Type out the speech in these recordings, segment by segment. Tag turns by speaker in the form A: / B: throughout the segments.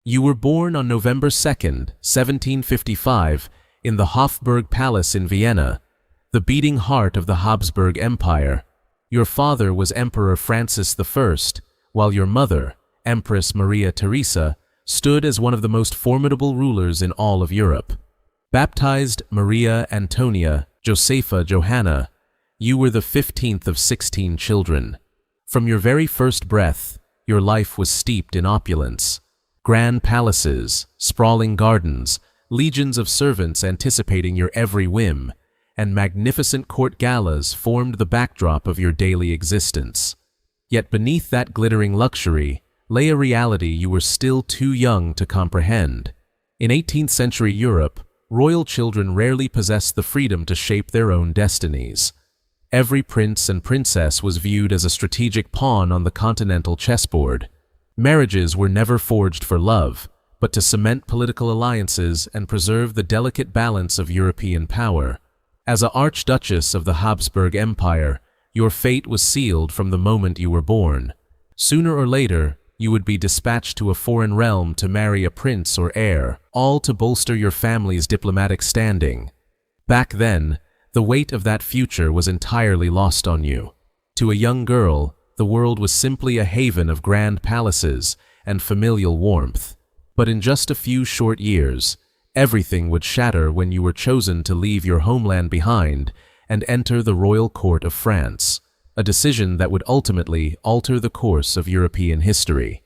A: You were born on November 2nd, 1755, in the Hofburg Palace in Vienna, the beating heart of the Habsburg Empire. Your father was Emperor Francis I, while your mother, Empress Maria Theresa, stood as one of the most formidable rulers in all of Europe. Baptized Maria Antoinette Josepha Johanna, you were the 15th of 16 children. From your very first breath, your life was steeped in opulence. Grand palaces, sprawling gardens, legions of servants anticipating your every whim, and magnificent court galas formed the backdrop of your daily existence. Yet beneath that glittering luxury lay a reality you were still too young to comprehend. In 18th century Europe, royal children rarely possessed the freedom to shape their own destinies. Every prince and princess was viewed as a strategic pawn on the continental chessboard. Marriages were never forged for love, but to cement political alliances and preserve the delicate balance of European power. As an Archduchess of the Habsburg Empire, your fate was sealed from the moment you were born. Sooner or later, you would be dispatched to a foreign realm to marry a prince or heir, all to bolster your family's diplomatic standing. Back then, the weight of that future was entirely lost on you. To a young girl, the world was simply a haven of grand palaces and familial warmth. But in just a few short years, everything would shatter when you were chosen to leave your homeland behind and enter the royal court of France, a decision that would ultimately alter the course of European history.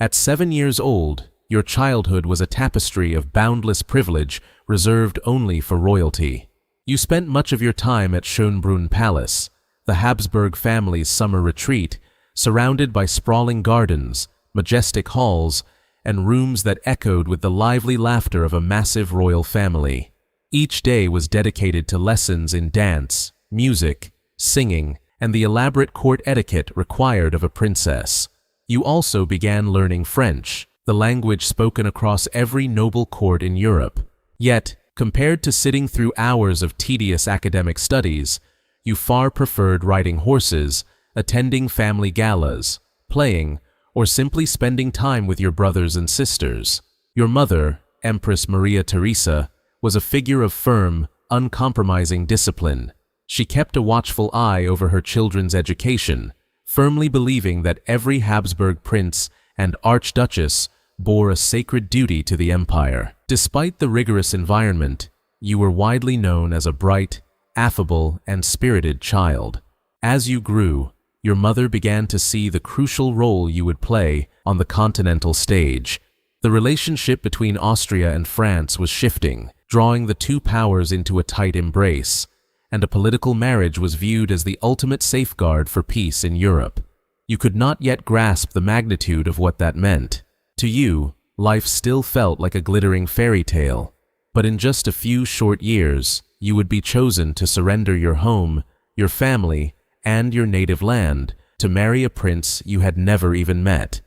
A: At 7 years old, your childhood was a tapestry of boundless privilege reserved only for royalty. You spent much of your time at Schönbrunn Palace, the Habsburg family's summer retreat, surrounded by sprawling gardens, majestic halls, and rooms that echoed with the lively laughter of a massive royal family. Each day was dedicated to lessons in dance, music, singing, and the elaborate court etiquette required of a princess. You also began learning French, the language spoken across every noble court in Europe. Yet, compared to sitting through hours of tedious academic studies, you far preferred riding horses, attending family galas, playing, or simply spending time with your brothers and sisters. Your mother, Empress Maria Theresa, was a figure of firm, uncompromising discipline. She kept a watchful eye over her children's education, firmly believing that every Habsburg prince and archduchess bore a sacred duty to the empire. Despite the rigorous environment, you were widely known as a bright, affable, and spirited child. As you grew, your mother began to see the crucial role you would play on the continental stage. The relationship between Austria and France was shifting, drawing the two powers into a tight embrace, and a political marriage was viewed as the ultimate safeguard for peace in Europe. You could not yet grasp the magnitude of what that meant. To you, life still felt like a glittering fairy tale, but in just a few short years, you would be chosen to surrender your home, your family, and your native land to marry a prince you had never even met.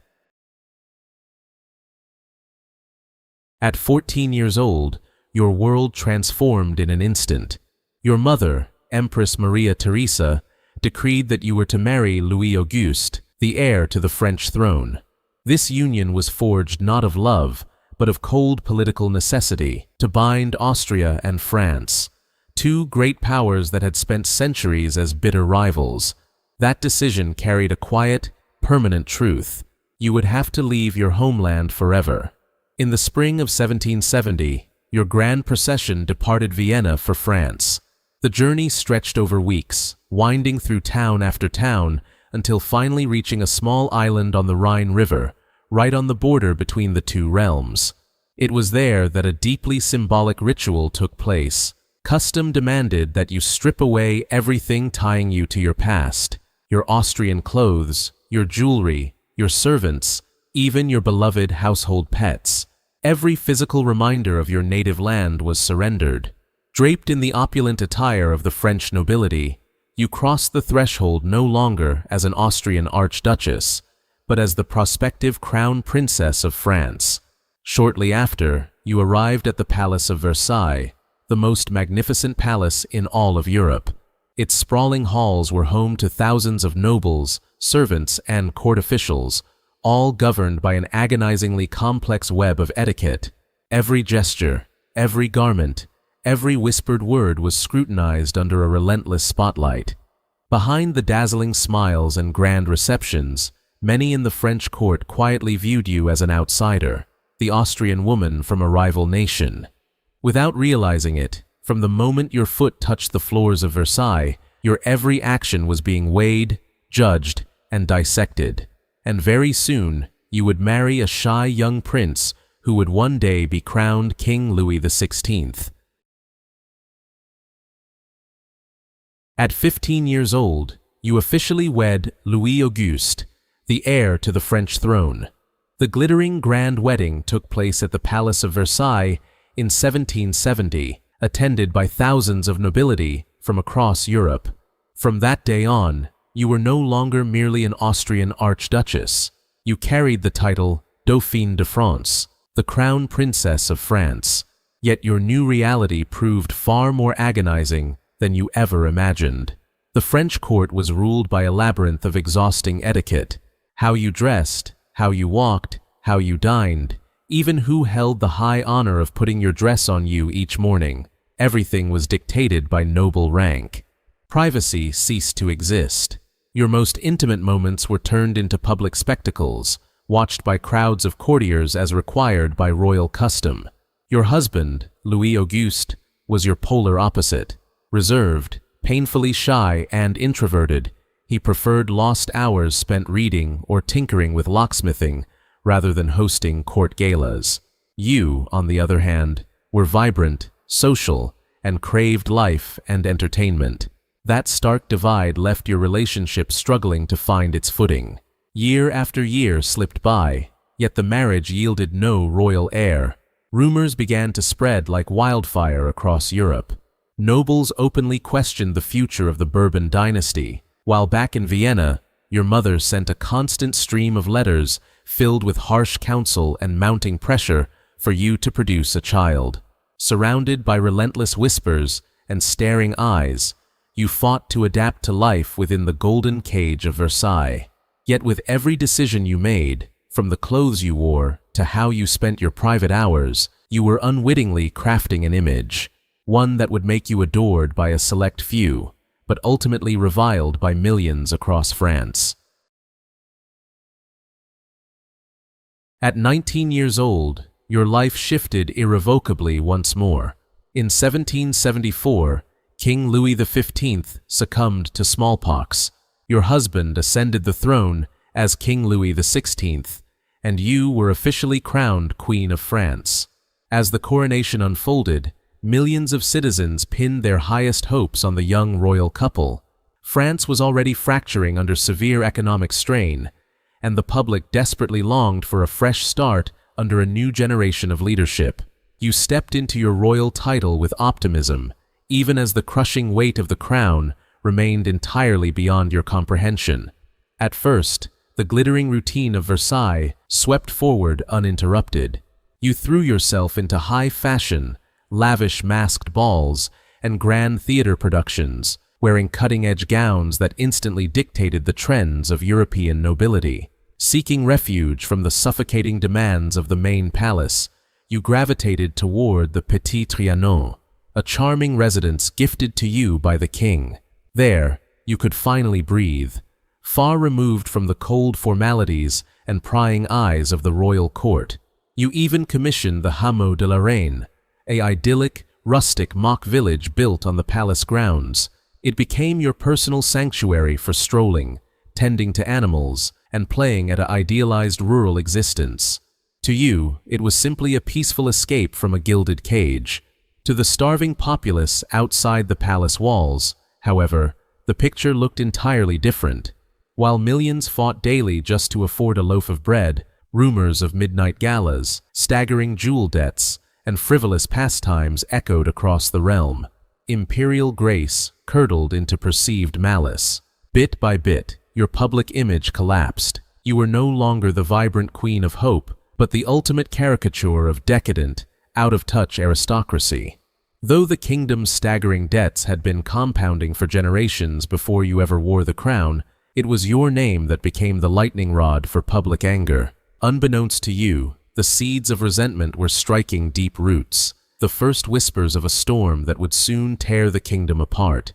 A: At 14 years old, your world transformed in an instant. Your mother, Empress Maria Theresa, decreed that you were to marry Louis Auguste, the heir to the French throne. This union was forged not of love, but of cold political necessity, to bind Austria and France, two great powers that had spent centuries as bitter rivals. That decision carried a quiet, permanent truth. You would have to leave your homeland forever. In the spring of 1770, your grand procession departed Vienna for France. The journey stretched over weeks, winding through town after town, until finally reaching a small island on the Rhine River, right on the border between the two realms. It was there that a deeply symbolic ritual took place. Custom demanded that you strip away everything tying you to your past, your Austrian clothes, your jewelry, your servants, even your beloved household pets. Every physical reminder of your native land was surrendered. Draped in the opulent attire of the French nobility, you crossed the threshold no longer as an Austrian archduchess, but as the prospective crown princess of France. Shortly after, you arrived at the Palace of Versailles, the most magnificent palace in all of Europe. Its sprawling halls were home to thousands of nobles, servants, and court officials, all governed by an agonizingly complex web of etiquette. Every gesture, every garment, every whispered word was scrutinized under a relentless spotlight. Behind the dazzling smiles and grand receptions, many in the French court quietly viewed you as an outsider, the Austrian woman from a rival nation. Without realizing it, from the moment your foot touched the floors of Versailles, your every action was being weighed, judged, and dissected. And very soon, you would marry a shy young prince who would one day be crowned King Louis XVI. At 15 years old, you officially wed Louis Auguste, the heir to the French throne. The glittering grand wedding took place at the Palace of Versailles in 1770, attended by thousands of nobility from across Europe. From that day on, you were no longer merely an Austrian archduchess. You carried the title Dauphine de France, the crown princess of France. Yet your new reality proved far more agonizing than you ever imagined. The French court was ruled by a labyrinth of exhausting etiquette. How you dressed, how you walked, how you dined, even who held the high honor of putting your dress on you each morning. Everything was dictated by noble rank. Privacy ceased to exist. Your most intimate moments were turned into public spectacles, watched by crowds of courtiers as required by royal custom. Your husband, Louis Auguste, was your polar opposite. Reserved, painfully shy, and introverted, he preferred lost hours spent reading or tinkering with locksmithing rather than hosting court galas. You, on the other hand, were vibrant, social, and craved life and entertainment. That stark divide left your relationship struggling to find its footing. Year after year slipped by, yet the marriage yielded no royal heir. Rumors began to spread like wildfire across Europe. Nobles openly questioned the future of the Bourbon dynasty, while back in Vienna, your mother sent a constant stream of letters filled with harsh counsel and mounting pressure for you to produce a child. Surrounded by relentless whispers and staring eyes, you fought to adapt to life within the golden cage of Versailles. Yet with every decision you made, from the clothes you wore to how you spent your private hours, you were unwittingly crafting an image, one that would make you adored by a select few, but ultimately reviled by millions across France. At 19 years old, your life shifted irrevocably once more. In 1774, King Louis XV succumbed to smallpox. Your husband ascended the throne as King Louis XVI, and you were officially crowned Queen of France. As the coronation unfolded, millions of citizens pinned their highest hopes on the young royal couple. France was already fracturing under severe economic strain, and the public desperately longed for a fresh start under a new generation of leadership. You stepped into your royal title with optimism, even as the crushing weight of the crown remained entirely beyond your comprehension. At first, the glittering routine of Versailles swept forward uninterrupted. You threw yourself into high fashion, lavish masked balls, and grand theater productions, wearing cutting-edge gowns that instantly dictated the trends of European nobility. Seeking refuge from the suffocating demands of the main palace, you gravitated toward the Petit Trianon, a charming residence gifted to you by the king. There, you could finally breathe, far removed from the cold formalities and prying eyes of the royal court. You even commissioned the Hameau de la Reine, an idyllic, rustic mock village built on the palace grounds. It became your personal sanctuary for strolling, tending to animals, and playing at an idealized rural existence. To you, it was simply a peaceful escape from a gilded cage. To the starving populace outside the palace walls, however, the picture looked entirely different. While millions fought daily just to afford a loaf of bread, rumors of midnight galas, staggering jewel debts, and frivolous pastimes echoed across the realm. Imperial grace curdled into perceived malice. Bit by bit, your public image collapsed. You were no longer the vibrant queen of hope, but the ultimate caricature of decadent, out-of-touch aristocracy. Though the kingdom's staggering debts had been compounding for generations before you ever wore the crown, it was your name that became the lightning rod for public anger. Unbeknownst to you, the seeds of resentment were striking deep roots, the first whispers of a storm that would soon tear the kingdom apart.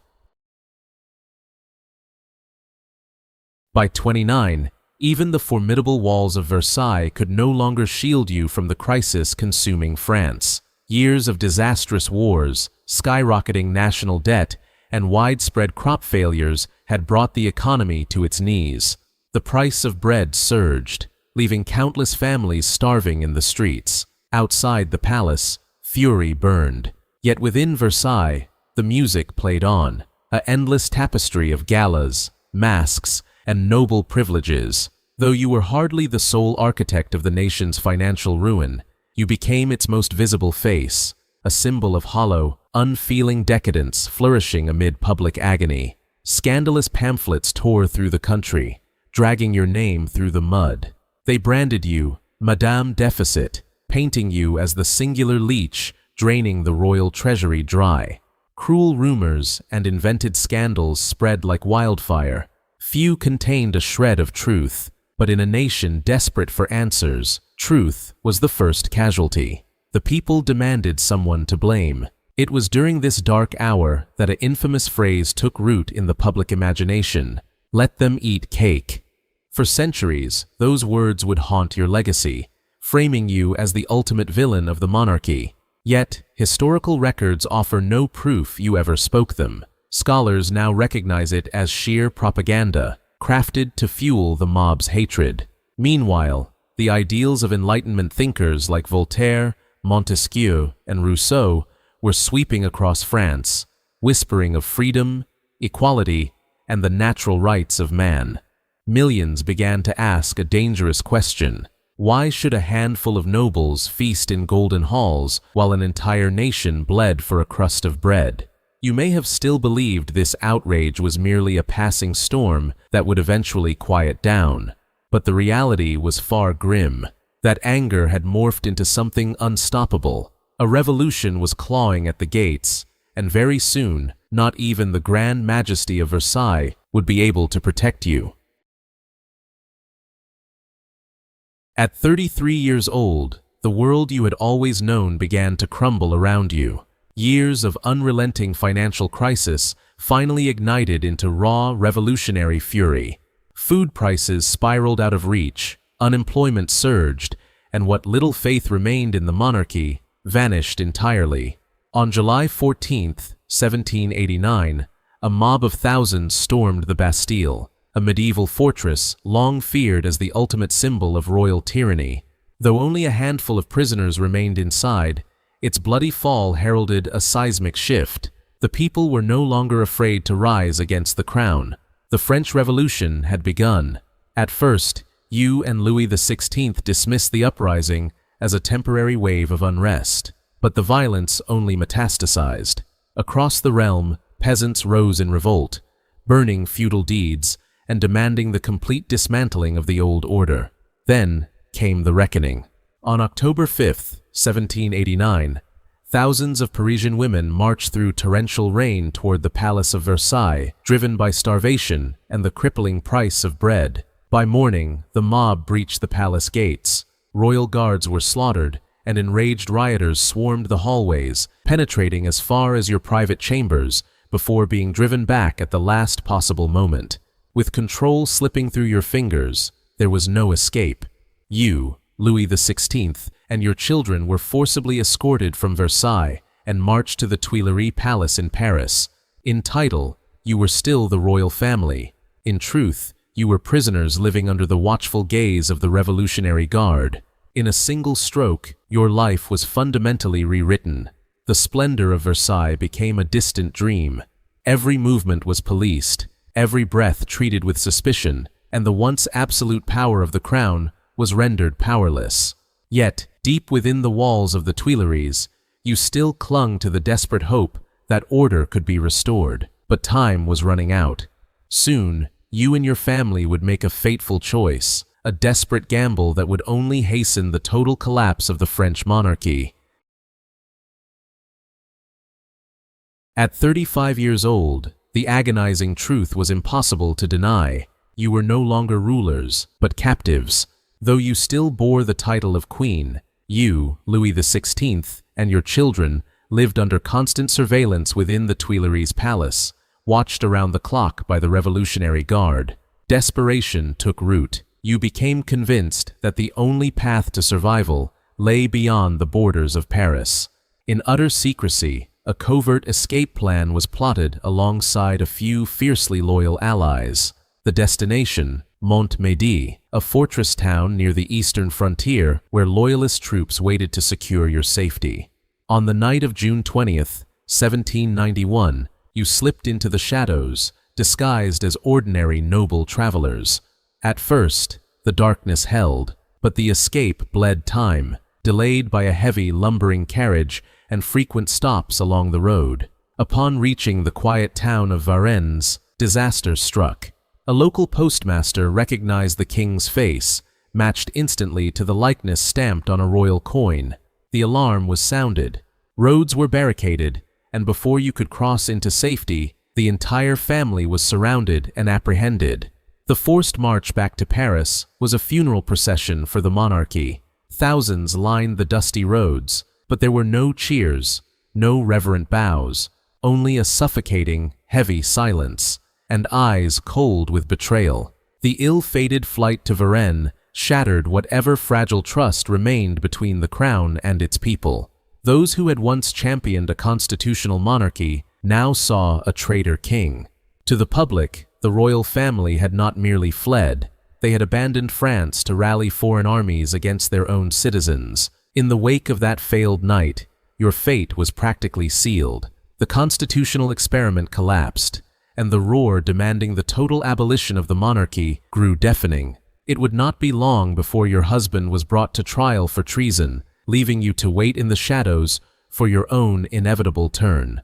A: By 29, even the formidable walls of Versailles could no longer shield you from the crisis consuming France. Years of disastrous wars, skyrocketing national debt, and widespread crop failures had brought the economy to its knees. The price of bread surged, leaving countless families starving in the streets. Outside the palace, fury burned. Yet within Versailles, the music played on, an endless tapestry of galas, masks, and noble privileges. Though you were hardly the sole architect of the nation's financial ruin, you became its most visible face, a symbol of hollow, unfeeling decadence flourishing amid public agony. Scandalous pamphlets tore through the country, dragging your name through the mud. They branded you Madame Deficit, painting you as the singular leech draining the royal treasury dry. Cruel rumors and invented scandals spread like wildfire. Few contained a shred of truth, but in a nation desperate for answers, truth was the first casualty. The people demanded someone to blame. It was during this dark hour that an infamous phrase took root in the public imagination: "Let them eat cake." For centuries, those words would haunt your legacy, framing you as the ultimate villain of the monarchy. Yet, historical records offer no proof you ever spoke them. Scholars now recognize it as sheer propaganda, crafted to fuel the mob's hatred. Meanwhile, the ideals of Enlightenment thinkers like Voltaire, Montesquieu, and Rousseau were sweeping across France, whispering of freedom, equality, and the natural rights of man. Millions began to ask a dangerous question: why should a handful of nobles feast in golden halls while an entire nation bled for a crust of bread? You may have still believed this outrage was merely a passing storm that would eventually quiet down, but the reality was far grim. That anger had morphed into something unstoppable. A revolution was clawing at the gates, and very soon, not even the grand majesty of Versailles would be able to protect you. At 33 years old, the world you had always known began to crumble around you. Years of unrelenting financial crisis finally ignited into raw, revolutionary fury. Food prices spiraled out of reach, unemployment surged, and what little faith remained in the monarchy vanished entirely. On July 14, 1789, a mob of thousands stormed the Bastille, a medieval fortress long feared as the ultimate symbol of royal tyranny. Though only a handful of prisoners remained inside, its bloody fall heralded a seismic shift. The people were no longer afraid to rise against the crown. The French Revolution had begun. At first, you and Louis XVI dismissed the uprising as a temporary wave of unrest, but the violence only metastasized. Across the realm, peasants rose in revolt, burning feudal deeds and demanding the complete dismantling of the old order. Then came the reckoning. On October 5, 1789, thousands of Parisian women marched through torrential rain toward the Palace of Versailles, driven by starvation and the crippling price of bread. By morning, the mob breached the palace gates. Royal guards were slaughtered, and enraged rioters swarmed the hallways, penetrating as far as your private chambers before being driven back at the last possible moment. With control slipping through your fingers, there was no escape. You, Louis XVI, and your children were forcibly escorted from Versailles and marched to the Tuileries Palace in Paris. In title, you were still the royal family. In truth, you were prisoners living under the watchful gaze of the Revolutionary Guard. In a single stroke, your life was fundamentally rewritten. The splendor of Versailles became a distant dream. Every movement was policed, every breath treated with suspicion, and the once absolute power of the crown was rendered powerless. Yet, deep within the walls of the Tuileries, you still clung to the desperate hope that order could be restored. But time was running out. Soon, you and your family would make a fateful choice, a desperate gamble that would only hasten the total collapse of the French monarchy. At 35 years old, the agonizing truth was impossible to deny. You were no longer rulers, but captives. Though you still bore the title of queen, you, Louis XVI, and your children lived under constant surveillance within the Tuileries Palace, watched around the clock by the Revolutionary Guard. Desperation took root. You became convinced that the only path to survival lay beyond the borders of Paris. In utter secrecy, a covert escape plan was plotted alongside a few fiercely loyal allies. The destination, Montmédy, a fortress town near the eastern frontier where loyalist troops waited to secure your safety. On the night of June 20th, 1791, you slipped into the shadows, disguised as ordinary noble travelers. At first, the darkness held, but the escape bled time, delayed by a heavy lumbering carriage and frequent stops along the road. Upon reaching the quiet town of Varennes, disaster struck. A local postmaster recognized the king's face, matched instantly to the likeness stamped on a royal coin. The alarm was sounded. Roads were barricaded, and before you could cross into safety, the entire family was surrounded and apprehended. The forced march back to Paris was a funeral procession for the monarchy. Thousands lined the dusty roads, but there were no cheers, no reverent bows, only a suffocating, heavy silence, and eyes cold with betrayal. The ill-fated flight to Varennes shattered whatever fragile trust remained between the crown and its people. Those who had once championed a constitutional monarchy now saw a traitor king. To the public, the royal family had not merely fled, they had abandoned France to rally foreign armies against their own citizens. In the wake of that failed night, your fate was practically sealed. The constitutional experiment collapsed, and the roar demanding the total abolition of the monarchy grew deafening. It would not be long before your husband was brought to trial for treason, leaving you to wait in the shadows for your own inevitable turn.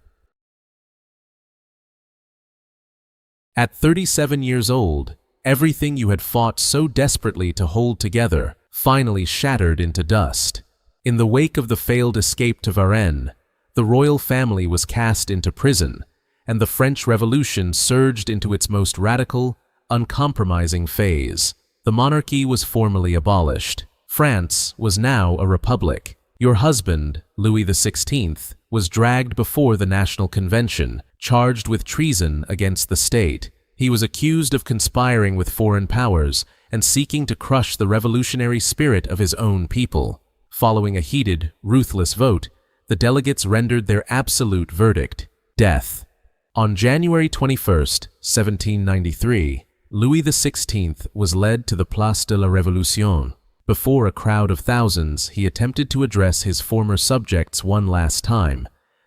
A: At 37 years old, everything you had fought so desperately to hold together finally shattered into dust. In the wake of the failed escape to Varennes, the royal family was cast into prison, and the French Revolution surged into its most radical, uncompromising phase. The monarchy was formally abolished. France was now a republic. Your husband, Louis XVI, was dragged before the National Convention, charged with treason against the state. He was accused of conspiring with foreign powers and seeking to crush the revolutionary spirit of his own people. Following a heated, ruthless vote, the delegates rendered their absolute verdict: death. On January 21, 1793, Louis XVI was led to the Place de la Révolution. Before a crowd of thousands, he attempted to address his former subjects one last time,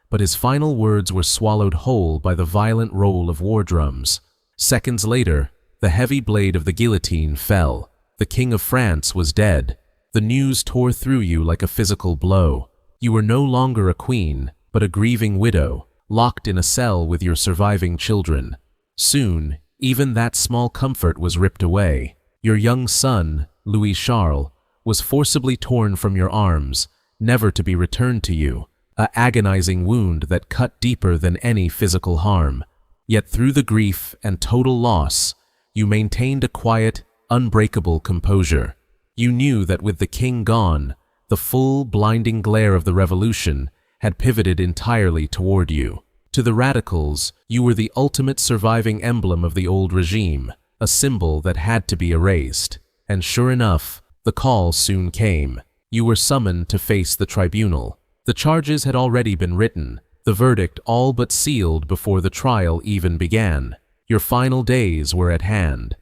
A: but his final words were swallowed whole by the violent roll of war drums. Seconds later, the heavy blade of the guillotine fell. The King of France was dead. The news tore through you like a physical blow. You were no longer a queen, but a grieving widow, locked in a cell with your surviving children. Soon, even that small comfort was ripped away. Your young son, Louis Charles, was forcibly torn from your arms, never to be returned to you, an agonizing wound that cut deeper than any physical harm. Yet through the grief and total loss, you maintained a quiet, unbreakable composure. You knew that with the king gone, the full, blinding glare of the revolution had pivoted entirely toward you. To the radicals, you were the ultimate surviving emblem of the old regime, a symbol that had to be erased. And sure enough, the call soon came. You were summoned to face the tribunal. The charges had already been written, the verdict all but sealed before the trial even began. Your final days were at hand.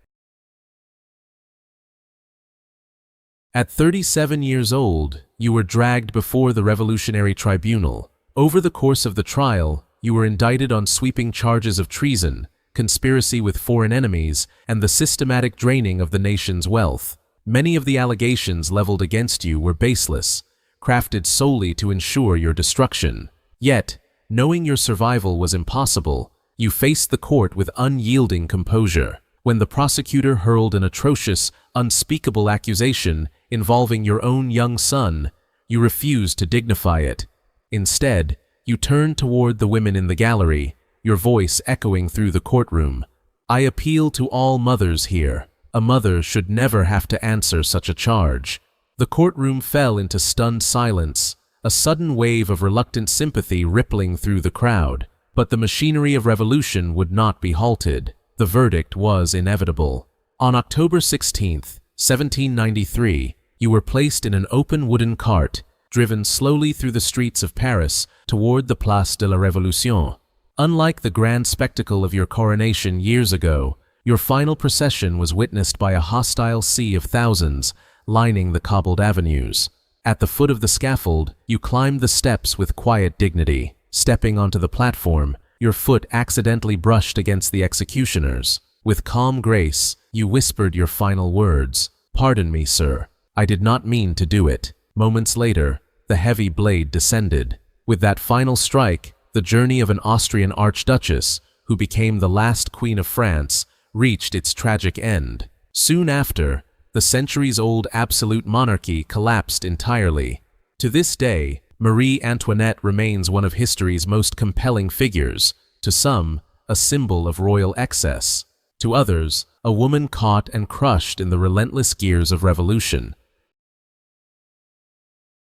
A: At 37 years old, you were dragged before the Revolutionary Tribunal. Over the course of the trial, you were indicted on sweeping charges of treason, conspiracy with foreign enemies, and the systematic draining of the nation's wealth. Many of the allegations leveled against you were baseless, crafted solely to ensure your destruction. Yet, knowing your survival was impossible, you faced the court with unyielding composure. When the prosecutor hurled an atrocious, unspeakable accusation involving your own young son, you refused to dignify it. Instead, You turned toward the women in the gallery, your voice echoing through the courtroom. I appeal to all mothers here. A mother should never have to answer such a charge. The courtroom fell into stunned silence, a sudden wave of reluctant sympathy rippling through the crowd. But the machinery of revolution would not be halted. The verdict was inevitable. On October 16, 1793, you were placed in an open wooden cart, driven slowly through the streets of Paris toward the Place de la Révolution. Unlike the grand spectacle of your coronation years ago, your final procession was witnessed by a hostile sea of thousands lining the cobbled avenues. At the foot of the scaffold, you climbed the steps with quiet dignity. Stepping onto the platform, your foot accidentally brushed against the executioners. With calm grace, you whispered your final words. "Pardon me, sir. I did not mean to do it." Moments later, the heavy blade descended. With that final strike, the journey of an Austrian archduchess, who became the last queen of France, reached its tragic end. Soon after, the centuries-old absolute monarchy collapsed entirely. To this day, Marie Antoinette remains one of history's most compelling figures, to some, a symbol of royal excess. To others, a woman caught and crushed in the relentless gears of revolution.